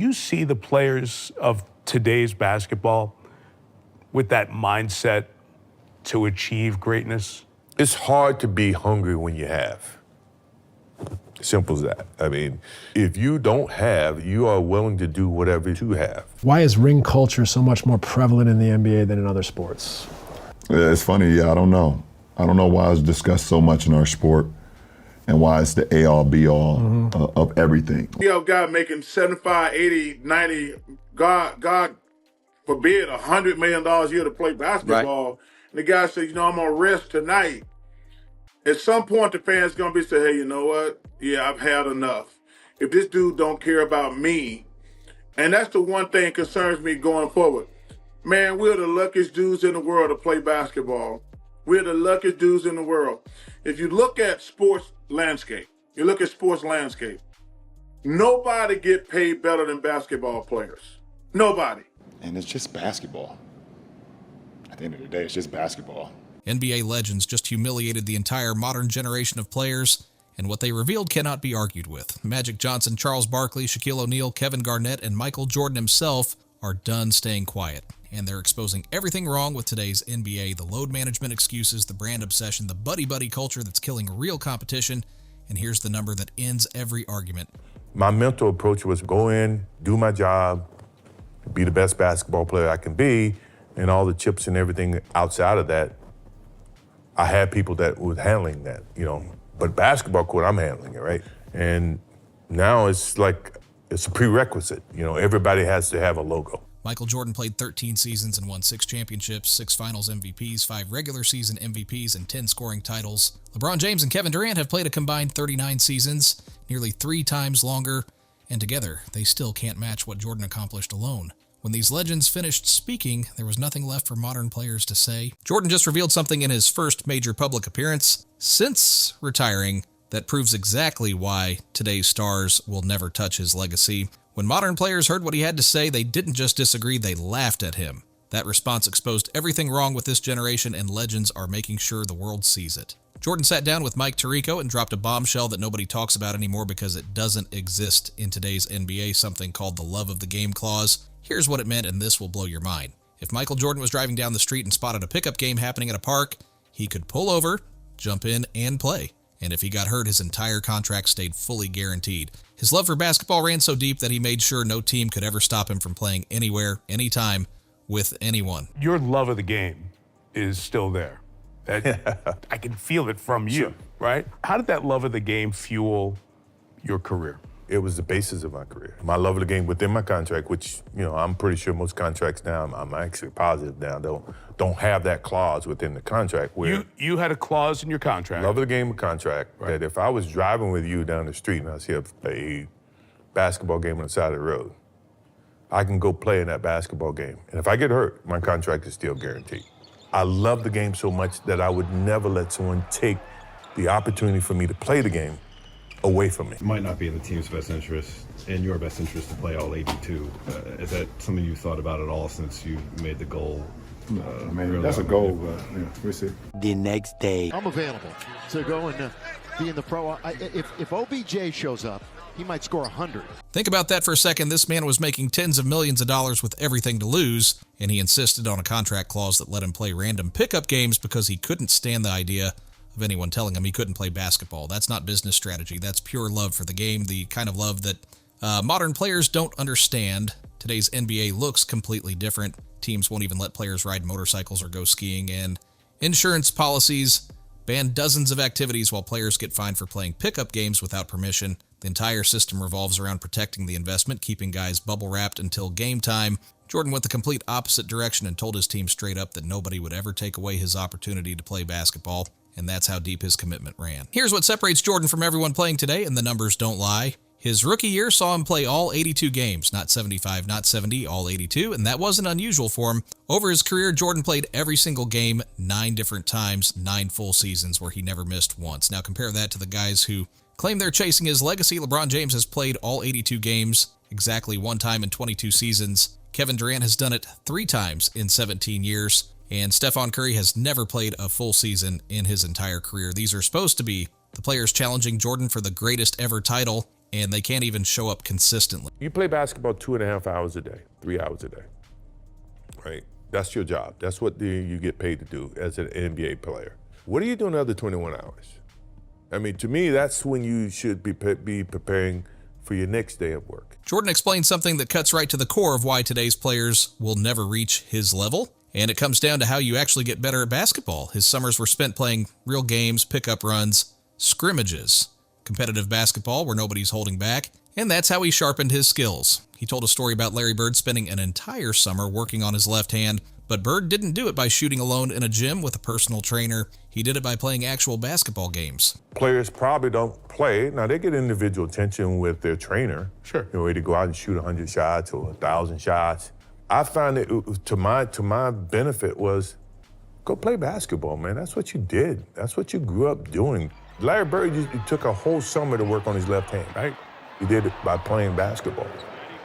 you see the players of today's basketball with that mindset to achieve greatness? It's hard to be hungry when you have. Simple as that. I mean, if you don't have, you are willing to do whatever you have. Why is ring culture so much more prevalent in the NBA than in other sports? It's funny, I don't know. I don't know why it's discussed so much in our sport and why it's the all be all of everything. You have a guy making 75, 80, 90, God forbid, $100 million a year to play basketball. Right. And the guy says, I'm going to rest tonight. At some point, the fans going to be saying, hey, you know what? Yeah, I've had enough. If this dude don't care about me, and that's the one thing that concerns me going forward. Man, we're the luckiest dudes in the world to play basketball. We're the luckiest dudes in the world. If you look at sports landscape, nobody get paid better than basketball players. Nobody. And it's just basketball. At the end of the day, it's just basketball. NBA legends just humiliated the entire modern generation of players, and what they revealed cannot be argued with. Magic Johnson, Charles Barkley, Shaquille O'Neal, Kevin Garnett, and Michael Jordan himself are done staying quiet. And they're exposing everything wrong with today's NBA, the load management excuses, the brand obsession, the buddy-buddy culture that's killing real competition. And here's the number that ends every argument. My mental approach was go in, do my job, be the best basketball player I can be, and all the chips and everything outside of that, I had people that was handling that, But basketball court, I'm handling it, right? And now it's like, it's a prerequisite. Everybody has to have a logo. Michael Jordan played 13 seasons and won 6 championships, 6 finals MVPs, 5 regular season MVPs, and 10 scoring titles. LeBron James and Kevin Durant have played a combined 39 seasons, nearly 3 times longer, and together, they still can't match what Jordan accomplished alone. When these legends finished speaking, there was nothing left for modern players to say. Jordan just revealed something in his first major public appearance since retiring that proves exactly why today's stars will never touch his legacy. When modern players heard what he had to say, they didn't just disagree, they laughed at him. That response exposed everything wrong with this generation, and legends are making sure the world sees it. Jordan sat down with Mike Tirico and dropped a bombshell that nobody talks about anymore because it doesn't exist in today's NBA, something called the love of the game clause. Here's what it meant, and this will blow your mind. If Michael Jordan was driving down the street and spotted a pickup game happening at a park, he could pull over, jump in, and play. And if he got hurt, his entire contract stayed fully guaranteed. His love for basketball ran so deep that he made sure no team could ever stop him from playing anywhere, anytime, with anyone. Your love of the game is still there. I can feel it from you, right? How did that love of the game fuel your career? It was the basis of my career. My love of the game within my contract, which, I'm pretty sure most contracts now, I'm actually positive now, don't have that clause within the contract where... You had a clause in your contract. Love of the game contract, right, that if I was driving with you down the street and I see a basketball game on the side of the road, I can go play in that basketball game. And if I get hurt, my contract is still guaranteed. I love the game so much that I would never let someone take the opportunity for me to play the game away from me. It might not be in the team's best interest, in your best interest, to play all 82. Is that something you've thought about at all since you made the goal? That's a goal, but we'll see. The next day. I'm available to go and be in the pro. If OBJ shows up, he might score 100. Think about that for a second. This man was making tens of millions of dollars with everything to lose, and he insisted on a contract clause that let him play random pickup games because he couldn't stand the idea of anyone telling him he couldn't play basketball. That's not business strategy. That's pure love for the game, the kind of love that modern players don't understand. Today's NBA looks completely different. Teams won't even let players ride motorcycles or go skiing, and insurance policies ban dozens of activities while players get fined for playing pickup games without permission. The entire system revolves around protecting the investment, keeping guys bubble-wrapped until game time. Jordan went the complete opposite direction and told his team straight up that nobody would ever take away his opportunity to play basketball. And that's how deep his commitment ran. Here's what separates Jordan from everyone playing today, and the numbers don't lie. His rookie year saw him play all 82 games, not 75, not 70, all 82, and that wasn't unusual for him. Over his career, Jordan played every single game 9 different times, 9 full seasons where he never missed once. Now compare that to the guys who claim they're chasing his legacy. LeBron James has played all 82 games exactly 1 time in 22 seasons. Kevin Durant has done it 3 times in 17 years. And Stephon Curry has never played a full season in his entire career. These are supposed to be the players challenging Jordan for the greatest ever title, and they can't even show up consistently. You play basketball 2.5 hours a day, 3 hours a day, right? That's your job. That's what you get paid to do as an NBA player. What are you doing the other 21 hours? I mean, to me, that's when you should be preparing for your next day of work. Jordan explains something that cuts right to the core of why today's players will never reach his level, and it comes down to how you actually get better at basketball. His summers were spent playing real games, pickup runs, scrimmages, competitive basketball where nobody's holding back, and that's how he sharpened his skills. He told a story about Larry Bird spending an entire summer working on his left hand, but Bird didn't do it by shooting alone in a gym with a personal trainer. He did it by playing actual basketball games. Players probably don't play. Now, they get individual attention with their trainer. Sure. You know, to go out and shoot 100 shots or 1,000 shots. I found it to my benefit was go play basketball, man. That's what you did. That's what you grew up doing. Larry Bird took a whole summer to work on his left hand, right? He did it by playing basketball.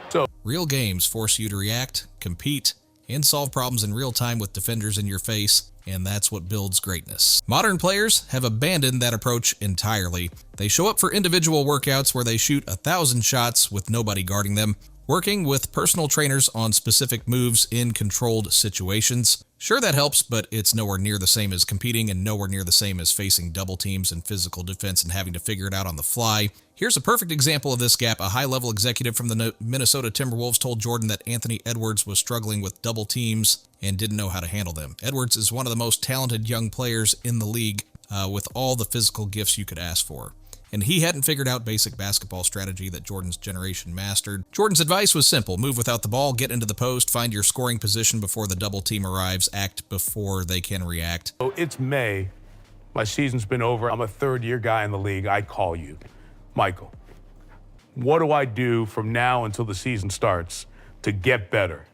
So real games force you to react, compete, and solve problems in real time with defenders in your face, and that's what builds greatness. Modern players have abandoned that approach entirely. They show up for individual workouts where they shoot 1,000 shots with nobody guarding them, working with personal trainers on specific moves in controlled situations. Sure, that helps, but it's nowhere near the same as competing and nowhere near the same as facing double teams and physical defense and having to figure it out on the fly. Here's a perfect example of this gap. A high-level executive from the Minnesota Timberwolves told Jordan that Anthony Edwards was struggling with double teams and didn't know how to handle them. Edwards is one of the most talented young players in the league with all the physical gifts you could ask for. And he hadn't figured out basic basketball strategy that Jordan's generation mastered. Jordan's advice was simple. Move without the ball, get into the post, find your scoring position before the double team arrives, act before they can react. So it's May. My season's been over. I'm a third-year guy in the league. I call you. Michael, what do I do from now until the season starts to get better?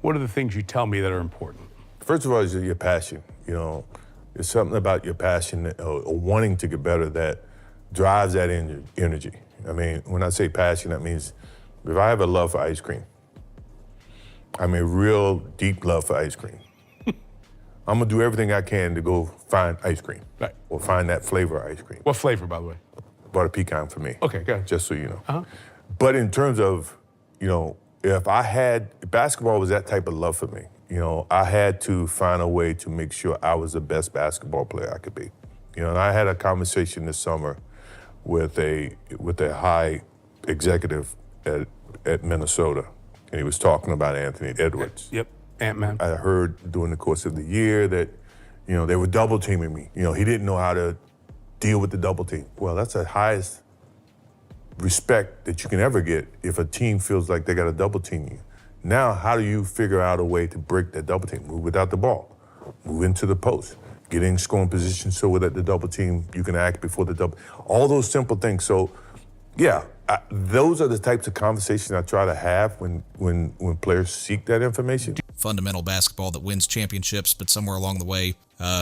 What are the things you tell me that are important? First of all, is your passion. You know, there's something about your passion or wanting to get better that drives that energy. I mean, when I say passion, that means if I have a love for ice cream, I mean, real deep love for ice cream, I'm gonna do everything I can to go find ice cream. Right. Or find that flavor of ice cream. What flavor, by the way? Butter pecan for me. Okay, good. Just so you know. Uh-huh. But in terms of, you know, if I had, basketball was that type of love for me. You know, I had to find a way to make sure I was the best basketball player I could be. You know, and I had a conversation this summer with a high executive at Minnesota, and he was talking about Anthony Edwards. Yep, Ant-Man. I heard during the course of the year that, you know, they were double teaming me. You know, he didn't know how to deal with the double team. Well, that's the highest respect that you can ever get if a team feels like they got to double team you. Now, how do you figure out a way to break that double team? Move without the ball, move into the post, get in scoring position so that the double team, you can act before the double, all those simple things. So, yeah, those are the types of conversations I try to have when players seek that information. Fundamental basketball that wins championships, but somewhere along the way,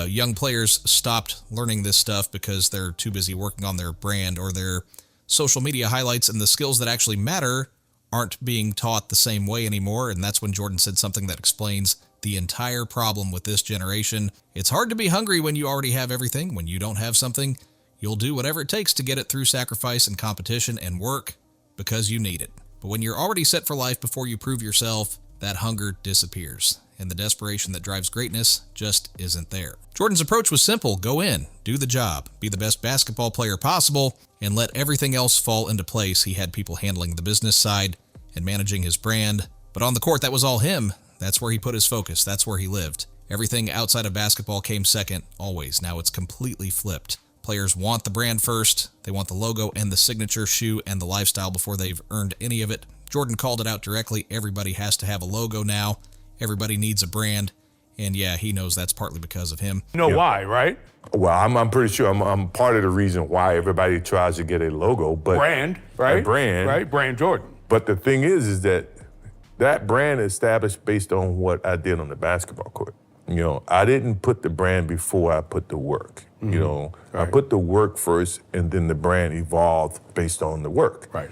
young players stopped learning this stuff because they're too busy working on their brand or their social media highlights, and the skills that actually matter aren't being taught the same way anymore. And that's when Jordan said something that explains the entire problem with this generation. It's hard to be hungry when you already have everything. When you don't have something, you'll do whatever it takes to get it through sacrifice and competition and work because you need it. But when you're already set for life before you prove yourself, that hunger disappears, and the desperation that drives greatness just isn't there. Jordan's approach was simple. Go in, do the job, be the best basketball player possible, and let everything else fall into place. He had people handling the business side and managing his brand, but on the court, that was all him. That's where he put his focus. That's where he lived. Everything outside of basketball came second, always. Now it's completely flipped. Players want the brand first. They want the logo and the signature shoe and the lifestyle before they've earned any of it. Jordan called it out directly. Everybody has to have a logo now. Everybody needs a brand. And yeah, he knows that's partly because of him. You know why, right? Well, I'm pretty sure I'm part of the reason why everybody tries to get a logo, but Brand, right? A brand. Right, brand Jordan. But the thing is that brand is established based on what I did on the basketball court. You know, I didn't put the brand before I put the work. Mm-hmm. You know, right. I put the work first, and then the brand evolved based on the work. Right.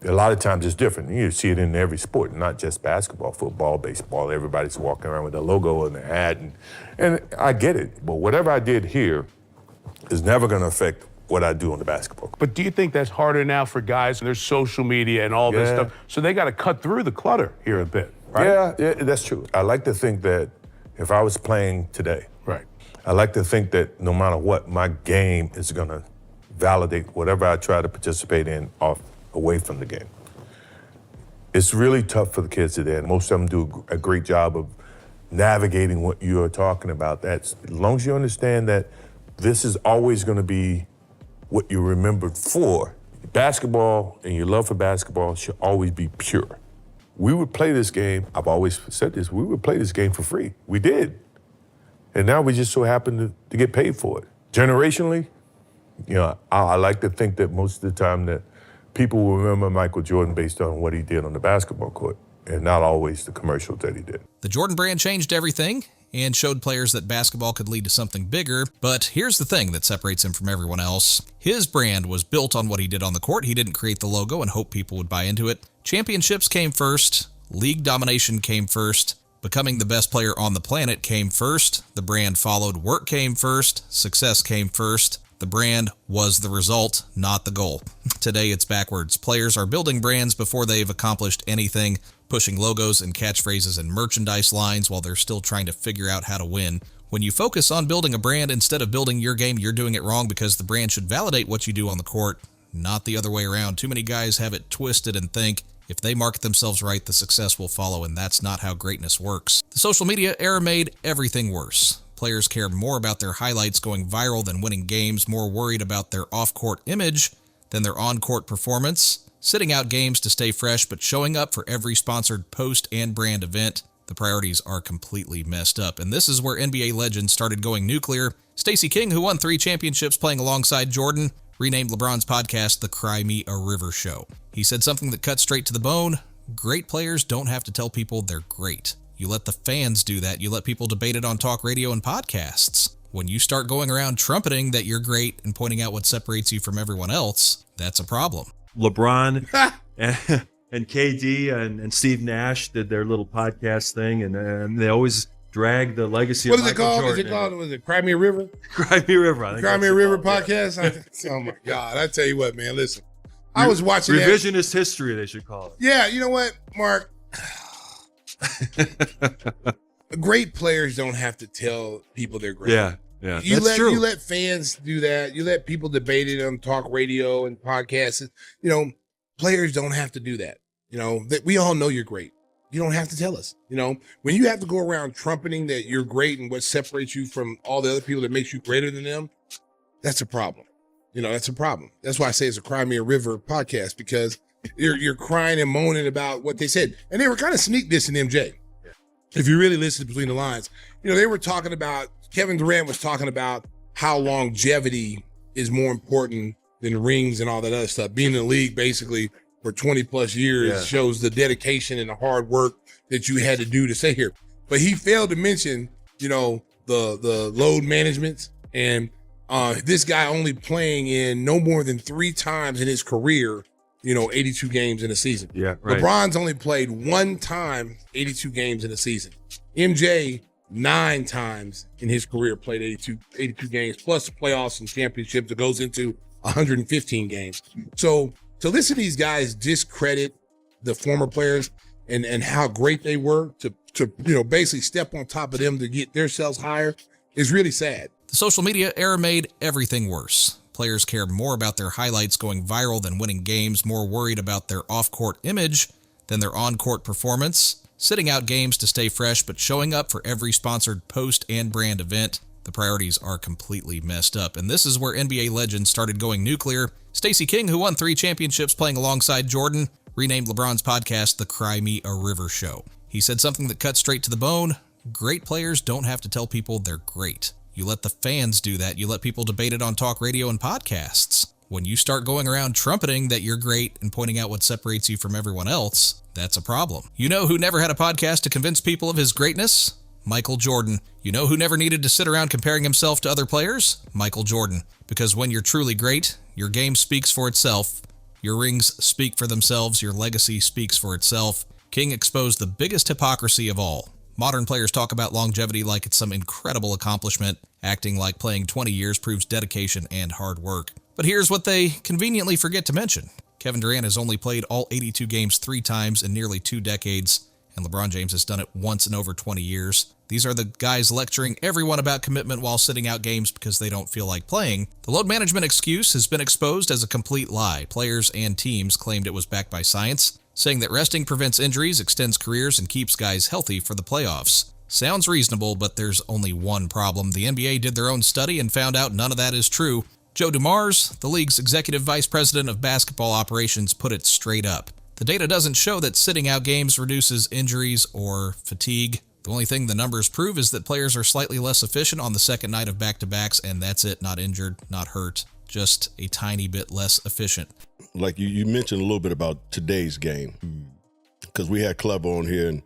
A lot of times it's different. You see it in every sport, not just basketball, football, baseball. Everybody's walking around with a logo and a hat, and I get it. But whatever I did here is never going to affect what I do on the basketball court. But do you think that's harder now for guys? There's social media and all this Yeah. stuff. So they got to cut through the clutter here a bit, right? Yeah, that's true. I like to think that if I was playing today, Right. I like to think that no matter what, my game is going to validate whatever I try to participate in away from the game. It's really tough for the kids today, and most of them do a great job of navigating what you are talking about. That's as long as you understand that this is always going to be what you're remembered for. Basketball and your love for basketball should always be pure. We would play this game, I've always said this, we would play this game for free. We did. And now we just so happen to get paid for it. Generationally, I like to think that most of the time that people will remember Michael Jordan based on what he did on the basketball court and not always the commercials that he did. The Jordan brand changed everything and showed players that basketball could lead to something bigger. But here's the thing that separates him from everyone else. His brand was built on what he did on the court. He didn't create the logo and hope people would buy into it. Championships came first. League domination came first. Becoming the best player on the planet came first. The brand followed. Work came first. Success came first. The brand was the result, not the goal. Today it's backwards. Players are building brands before they've accomplished anything, pushing logos and catchphrases and merchandise lines while they're still trying to figure out how to win. When you focus on building a brand instead of building your game, you're doing it wrong because the brand should validate what you do on the court, not the other way around. Too many guys have it twisted and think if they market themselves right, the success will follow, and that's not how greatness works. The social media era made everything worse. Players care more about their highlights going viral than winning games, more worried about their off-court image than their on-court performance, sitting out games to stay fresh, but showing up for every sponsored post and brand event. The priorities are completely messed up, and this is where NBA legends started going nuclear. Stacey King, who won 3 championships playing alongside Jordan, renamed LeBron's podcast the Cry Me a River Show. He said something that cut straight to the bone. Great players don't have to tell people they're great. You let the fans do that. You let people debate it on talk radio and podcasts. When you start going around trumpeting that you're great and pointing out what separates you from everyone else, that's a problem. LeBron and KD and Steve Nash did their little podcast thing, and they always drag the legacy of Michael Jordan. What is it called? Was it Cry Me a River? Cry Me a River. I think Cry Me a River called, podcast? Yeah. Oh, my God. I tell you what, man, listen. I was watching Revisionist history, they should call it. Yeah, you know what, Mark? Great players don't have to tell people they're great. Yeah, that's true. You let fans do that. You let people debate it on talk radio and podcasts. Players don't have to do that. We all know you're great. You don't have to tell us. When you have to go around trumpeting that you're great and what separates you from all the other people that makes you greater than them, that's a problem. That's a problem. That's why I say it's a Cry Me a River podcast, because you're crying and moaning about what they said. And they were kind of sneak dissing MJ. If you really listen between the lines, they were talking about, Kevin Durant was talking about how longevity is more important than rings and all that other stuff. Being in the league basically for 20 plus years shows the dedication and the hard work that you had to do to stay here. But he failed to mention, the load management and this guy only playing in no more than 3 times in his career, 82 games in a season. Yeah, right. LeBron's only played 1 time 82 games in a season. MJ 9 times in his career played 82 games, plus the playoffs and championships that goes into 115 games. So to listen to these guys discredit the former players and how great they were to basically step on top of them to get themselves higher is really sad. The social media era made everything worse. Players care more about their highlights going viral than winning games, more worried about their off-court image than their on-court performance, sitting out games to stay fresh, but showing up for every sponsored post and brand event. The priorities are completely messed up, and this is where NBA legends started going nuclear. Stacey King, who won 3 championships playing alongside Jordan, renamed LeBron's podcast the Cry Me a River Show. He said something that cut straight to the bone. Great players don't have to tell people they're great. You let the fans do that. You let people debate it on talk radio and podcasts. When you start going around trumpeting that you're great and pointing out what separates you from everyone else, that's a problem. You know who never had a podcast to convince people of his greatness? Michael Jordan. You know who never needed to sit around comparing himself to other players? Michael Jordan. Because when you're truly great, your game speaks for itself. Your rings speak for themselves. Your legacy speaks for itself. King exposed the biggest hypocrisy of all. Modern players talk about longevity like it's some incredible accomplishment, acting like playing 20 years proves dedication and hard work. But here's what they conveniently forget to mention. Kevin Durant has only played all 82 games 3 times in nearly 2 decades, and LeBron James has done it once in over 20 years. These are the guys lecturing everyone about commitment while sitting out games because they don't feel like playing. The load management excuse has been exposed as a complete lie. Players and teams claimed it was backed by science, saying that resting prevents injuries, extends careers, and keeps guys healthy for the playoffs. Sounds reasonable, but there's only one problem. The NBA did their own study and found out none of that is true. Joe Dumars, the league's executive vice president of basketball operations, put it straight up. The data doesn't show that sitting out games reduces injuries or fatigue. The only thing the numbers prove is that players are slightly less efficient on the second night of back-to-backs, and that's it. Not injured, not hurt, just a tiny bit less efficient. Like you mentioned a little bit about today's game, because we had Club on here and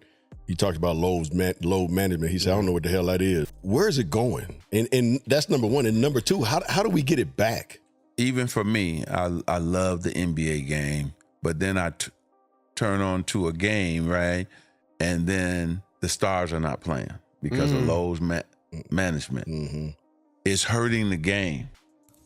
he talked about load management. He said, I don't know what the hell that is. Where is it going? And that's number one. And number two, how do we get it back? Even for me, I love the NBA game, but then I turn on to a game, right? And then the stars are not playing because of load management. It's hurting the game.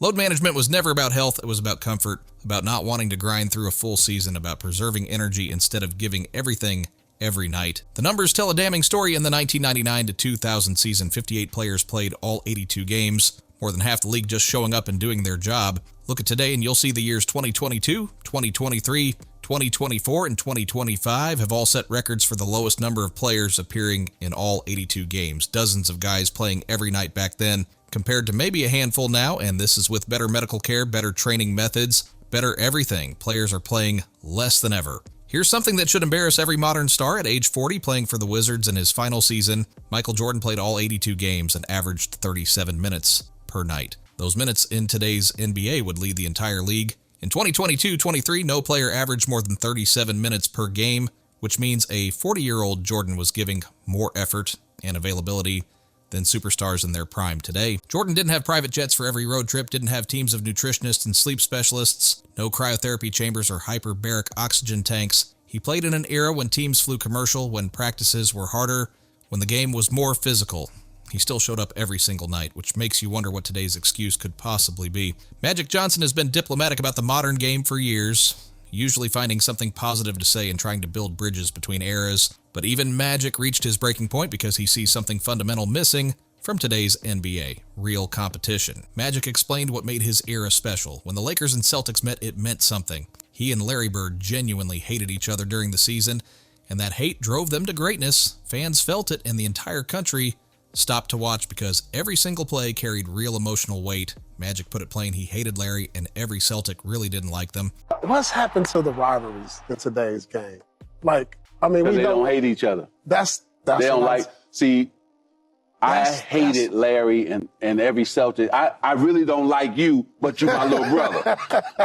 Load management was never about health. It was about comfort, about not wanting to grind through a full season, about preserving energy instead of giving everything every night. The numbers tell a damning story. In the 1999 to 2000 season, 58 players played all 82 games, more than half the league just showing up and doing their job. Look at today and you'll see the years 2022, 2023, 2024, and 2025 have all set records for the lowest number of players appearing in all 82 games. Dozens of guys playing every night back then, compared to maybe a handful now, and this is with better medical care, better training methods, better everything. Players are playing less than ever. Here's something that should embarrass every modern star. At age 40, playing for the Wizards in his final season, Michael Jordan played all 82 games and averaged 37 minutes per night. Those minutes in today's NBA would lead the entire league. In 2022-23, no player averaged more than 37 minutes per game, which means a 40-year-old Jordan was giving more effort and availability than superstars in their prime today. Jordan didn't have private jets for every road trip, didn't have teams of nutritionists and sleep specialists, no cryotherapy chambers or hyperbaric oxygen tanks. He played in an era when teams flew commercial, when practices were harder, when the game was more physical. He still showed up every single night, which makes you wonder what today's excuse could possibly be. Magic Johnson has been diplomatic about the modern game for years, usually finding something positive to say and trying to build bridges between eras. But even Magic reached his breaking point because he sees something fundamental missing from today's NBA: real competition. Magic explained what made his era special. When the Lakers and Celtics met, it meant something. He and Larry Bird genuinely hated each other during the season, and that hate drove them to greatness. Fans felt it, and the entire country stopped to watch because every single play carried real emotional weight. Magic put it plain, he hated Larry, and every Celtic really didn't like them. What's happened to the rivalries in today's game? We don't hate each other. That's they don't like. See, I hated Larry and every Celtic. I really don't like you, but you're my little brother.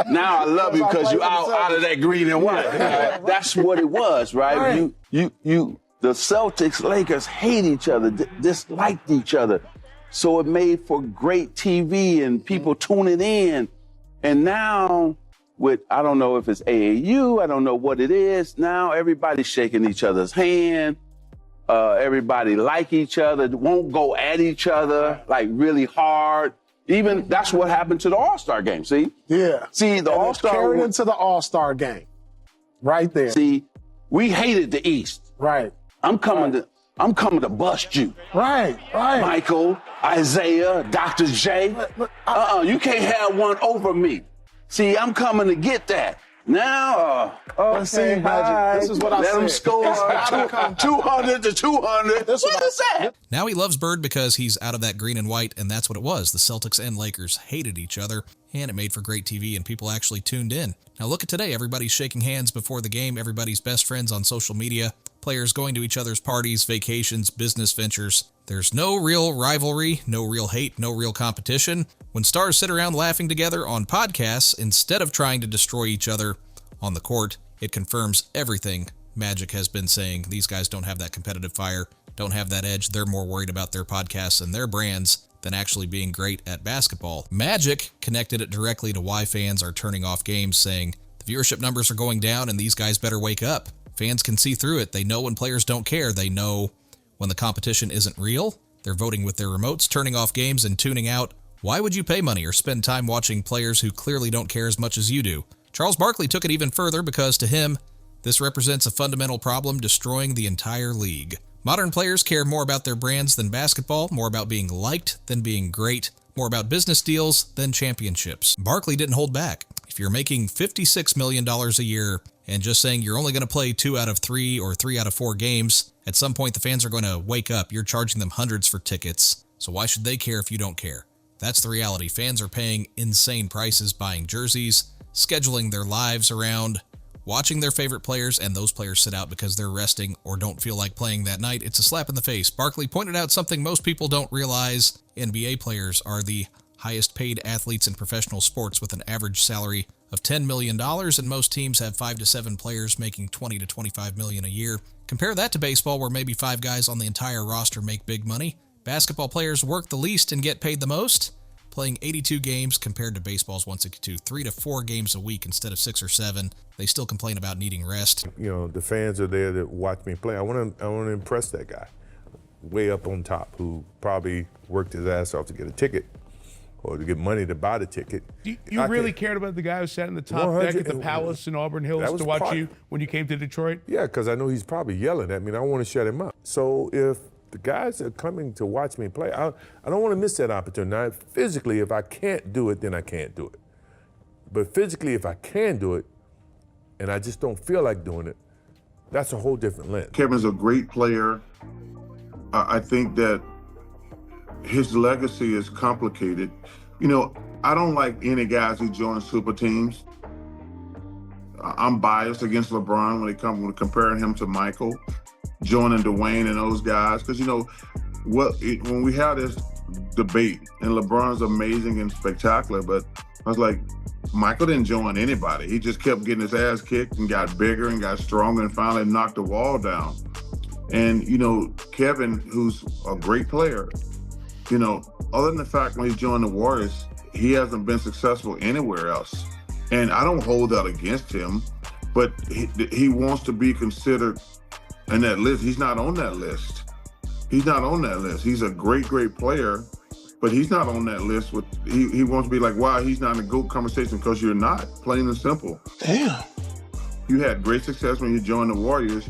Now I love you because you're out of that green and white. That's what it was, right? The Celtics, Lakers hate each other, disliked each other. So it made for great TV and people tuning in. And now I don't know if it's AAU, I don't know what it is. Now everybody's shaking each other's hand. Everybody like each other, won't go at each other like really hard. Even that's what happened to the All-Star game, see? Yeah. See, the All-Star carried into the All-Star game. Right there. See, we hated the East. Right. I'm coming to bust you. Right. Michael, Isaiah, Dr. J. You can't have one over me. See, I'm coming to get that. Now, okay, Magic, this is what I said. Let him score 200 to 200. What is that? Now he loves Bird because he's out of that green and white, and that's what it was. The Celtics and Lakers hated each other, and it made for great TV, and people actually tuned in. Now look at today. Everybody's shaking hands before the game. Everybody's best friends on social media. Players going to each other's parties, vacations, business ventures. There's no real rivalry, no real hate, no real competition. When stars sit around laughing together on podcasts instead of trying to destroy each other on the court, it confirms everything Magic has been saying. These guys don't have that competitive fire, don't have that edge. They're more worried about their podcasts and their brands than actually being great at basketball. Magic connected it directly to why fans are turning off games, saying the viewership numbers are going down and these guys better wake up. Fans can see through it. They know when players don't care. They know when the competition isn't real. They're voting with their remotes, turning off games and tuning out Why would you pay money or spend time watching players who clearly don't care as much as you do? Charles Barkley took it even further because to him, this represents a fundamental problem destroying the entire league. Modern players care more about their brands than basketball, more about being liked than being great, more about business deals than championships. Barkley didn't hold back. If you're making $56 million a year and just saying you're only going to play 2 out of 3 or 3 out of 4 games, at some point the fans are going to wake up. You're charging them hundreds for tickets. So why should they care if you don't care? That's the reality. Fans are paying insane prices buying jerseys, scheduling their lives around watching their favorite players, and those players sit out because they're resting or don't feel like playing that night. It's a slap in the face. Barkley pointed out something most people don't realize. NBA players are the highest paid athletes in professional sports with an average salary of $10 million, and most teams have 5 to 7 players making $20 to $25 million a year. Compare that to baseball, where maybe 5 guys on the entire roster make big money. Basketball players work the least and get paid the most, playing 82 games compared to baseball's 162, 3 to 4 games a week instead of 6 or 7. They still complain about needing rest. You know, the fans are there to watch me play. I want to impress that guy way up on top who probably worked his ass off to get a ticket or to get money to buy the ticket. You really cared about the guy who sat in the top deck at the Palace in Auburn Hills to watch you when you came to Detroit? Yeah, because I know he's probably yelling at me and I want to shut him up. So if the guys are coming to watch me play, I don't want to miss that opportunity. Now, physically, if I can't do it, then I can't do it. But physically, if I can do it, and I just don't feel like doing it, that's a whole different lens. Kevin's a great player. I think that his legacy is complicated. You know, I don't like any guys who join super teams. I'm biased against LeBron when it comes to comparing him to Michael, joining Dwayne and those guys. Because, you know, when we had this debate, and LeBron's amazing and spectacular, but I was like, Michael didn't join anybody. He just kept getting his ass kicked and got bigger and got stronger and finally knocked the wall down. And, you know, Kevin, who's a great player, you know, other than the fact when he joined the Warriors, he hasn't been successful anywhere else. And I don't hold that against him, but he wants to be considered in that list. He's not on that list. He's not on that list. He's a great, great player, but he's not on that list. He wants to be like, wow, he's not in a GOAT conversation, because you're not, plain and simple. Damn. You had great success when you joined the Warriors,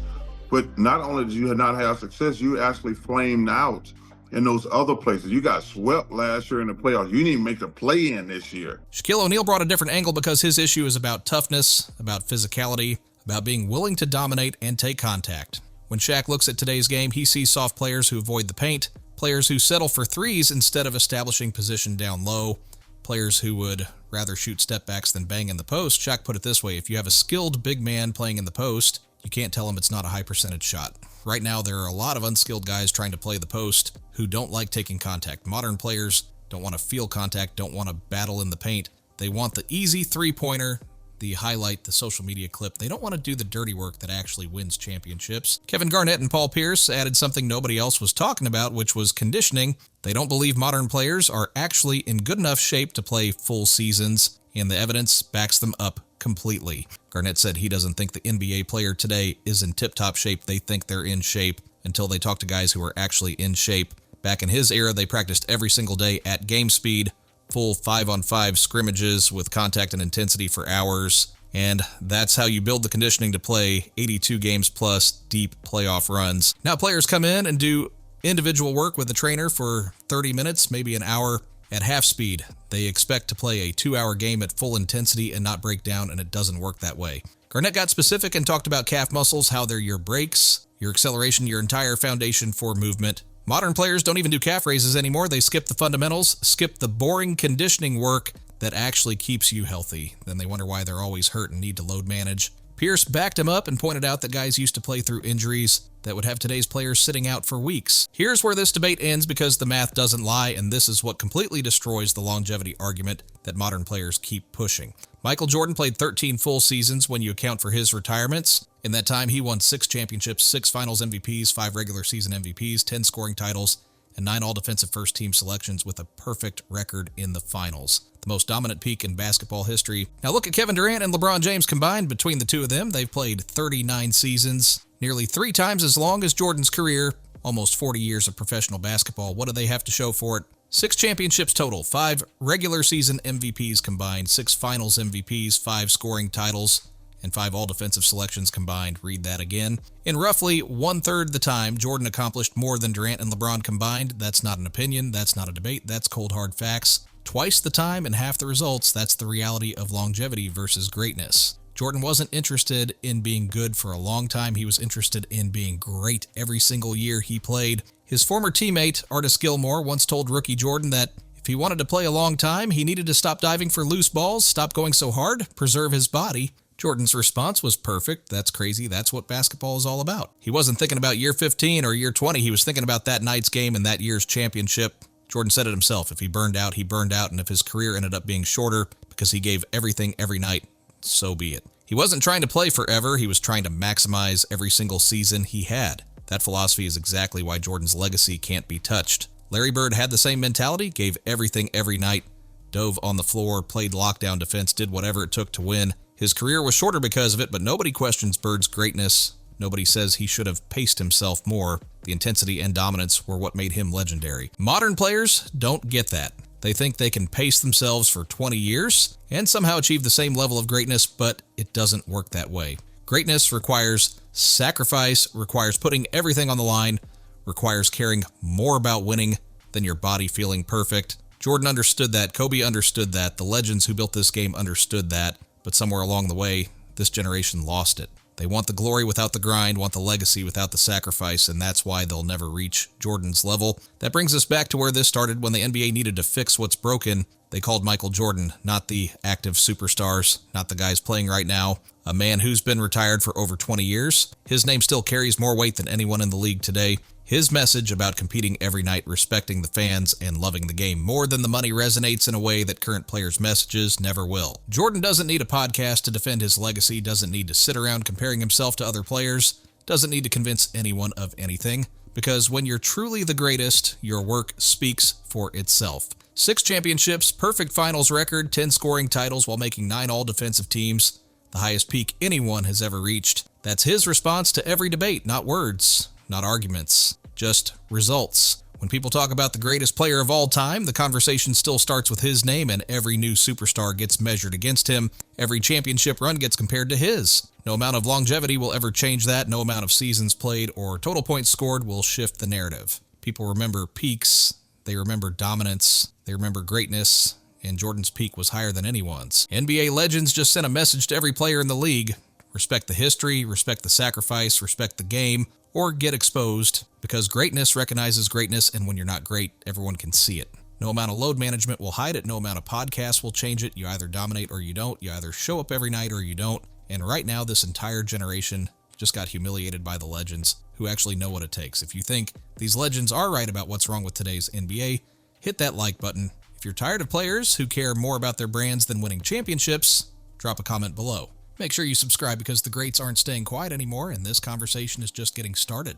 but not only did you not have success, you actually flamed out in those other places. You got swept last year in the playoffs. You didn't even make the play-in this year. Shaquille O'Neal brought a different angle because his issue is about toughness, about physicality, about being willing to dominate and take contact. When Shaq looks at today's game, he sees soft players who avoid the paint, players who settle for threes instead of establishing position down low, players who would rather shoot step backs than bang in the post. Shaq put it this way: if you have a skilled big man playing in the post, you can't tell him it's not a high percentage shot. Right now, there are a lot of unskilled guys trying to play the post who don't like taking contact. Modern players don't want to feel contact, don't want to battle in the paint. They want the easy three-pointer, the highlight, the social media clip. They don't want to do the dirty work that actually wins championships. Kevin Garnett and Paul Pierce added something nobody else was talking about, which was conditioning. They don't believe modern players are actually in good enough shape to play full seasons, and the evidence backs them up completely. Garnett said he doesn't think the NBA player today is in tip-top shape. They think they're in shape until they talk to guys who are actually in shape. Back in his era, they practiced every single day at game speed, full 5-on-5 scrimmages with contact and intensity for hours. And that's how you build the conditioning to play 82 games plus deep playoff runs. Now players come in and do individual work with a trainer for 30 minutes, maybe an hour at half speed. They expect to play a 2-hour game at full intensity and not break down, and it doesn't work that way. Garnett got specific and talked about calf muscles, how they're your brakes, your acceleration, your entire foundation for movement. Modern players don't even do calf raises anymore. They skip the fundamentals, skip the boring conditioning work that actually keeps you healthy. Then they wonder why they're always hurt and need to load manage. Pierce backed him up and pointed out that guys used to play through injuries that would have today's players sitting out for weeks. Here's where this debate ends, because the math doesn't lie, and this is what completely destroys the longevity argument that modern players keep pushing. Michael Jordan played 13 full seasons when you account for his retirements. In that time, he won 6 championships, 6 finals MVPs, 5 regular season MVPs, 10 scoring titles, and 9 all-defensive first-team selections with a perfect record in the finals. The most dominant peak in basketball history. Now look at Kevin Durant and LeBron James combined. Between the two of them, they've played 39 seasons, nearly 3 times as long as Jordan's career, almost 40 years of professional basketball. What do they have to show for it? 6 championships total, 5 regular season MVPs combined, 6 finals MVPs, 5 scoring titles, and 5 all-defensive selections combined. Read that again. In roughly 1/3 the time, Jordan accomplished more than Durant and LeBron combined. That's not an opinion, that's not a debate, that's cold hard facts. Twice the time and half the results, that's the reality of longevity versus greatness. Jordan wasn't interested in being good for a long time, he was interested in being great every single year he played. His former teammate, Artis Gilmore, once told rookie Jordan that if he wanted to play a long time, he needed to stop diving for loose balls, stop going so hard, preserve his body. Jordan's response was perfect. That's crazy. That's what basketball is all about. He wasn't thinking about year 15 or year 20. He was thinking about that night's game and that year's championship. Jordan said it himself. If he burned out, he burned out. And if his career ended up being shorter because he gave everything every night, so be it. He wasn't trying to play forever. He was trying to maximize every single season he had. That philosophy is exactly why Jordan's legacy can't be touched. Larry Bird had the same mentality, gave everything every night, dove on the floor, played lockdown defense, did whatever it took to win. His career was shorter because of it, but nobody questions Bird's greatness. Nobody says he should have paced himself more. The intensity and dominance were what made him legendary. Modern players don't get that. They think they can pace themselves for 20 years and somehow achieve the same level of greatness, but it doesn't work that way. Greatness requires sacrifice, requires putting everything on the line, requires caring more about winning than your body feeling perfect. Jordan understood that. Kobe understood that. The legends who built this game understood that. But somewhere along the way, this generation lost it. They want the glory without the grind, want the legacy without the sacrifice, and that's why they'll never reach Jordan's level. That brings us back to where this started. When the NBA needed to fix what's broken, they called Michael Jordan, not the active superstars, not the guys playing right now, a man who's been retired for over 20 years. His name still carries more weight than anyone in the league today. His message about competing every night, respecting the fans, and loving the game more than the money resonates in a way that current players' messages never will. Jordan doesn't need a podcast to defend his legacy, doesn't need to sit around comparing himself to other players, doesn't need to convince anyone of anything, because when you're truly the greatest, your work speaks for itself. 6 championships, perfect finals record, 10 scoring titles while making 9 all-defensive teams, the highest peak anyone has ever reached. That's his response to every debate, not words. Not arguments, just results. When people talk about the greatest player of all time, the conversation still starts with his name, and every new superstar gets measured against him. Every championship run gets compared to his. No amount of longevity will ever change that. No amount of seasons played or total points scored will shift the narrative. People remember peaks, they remember dominance, they remember greatness, and Jordan's peak was higher than anyone's. NBA legends just sent a message to every player in the league. Respect the history, respect the sacrifice, respect the game, or get exposed, because greatness recognizes greatness, and when you're not great, everyone can see it. No amount of load management will hide it. No amount of podcasts will change it. You either dominate or you don't. You either show up every night or you don't. And right now, this entire generation just got humiliated by the legends who actually know what it takes. If you think these legends are right about what's wrong with today's NBA, hit that like button. If you're tired of players who care more about their brands than winning championships, drop a comment below. Make sure you subscribe because the greats aren't staying quiet anymore, and this conversation is just getting started.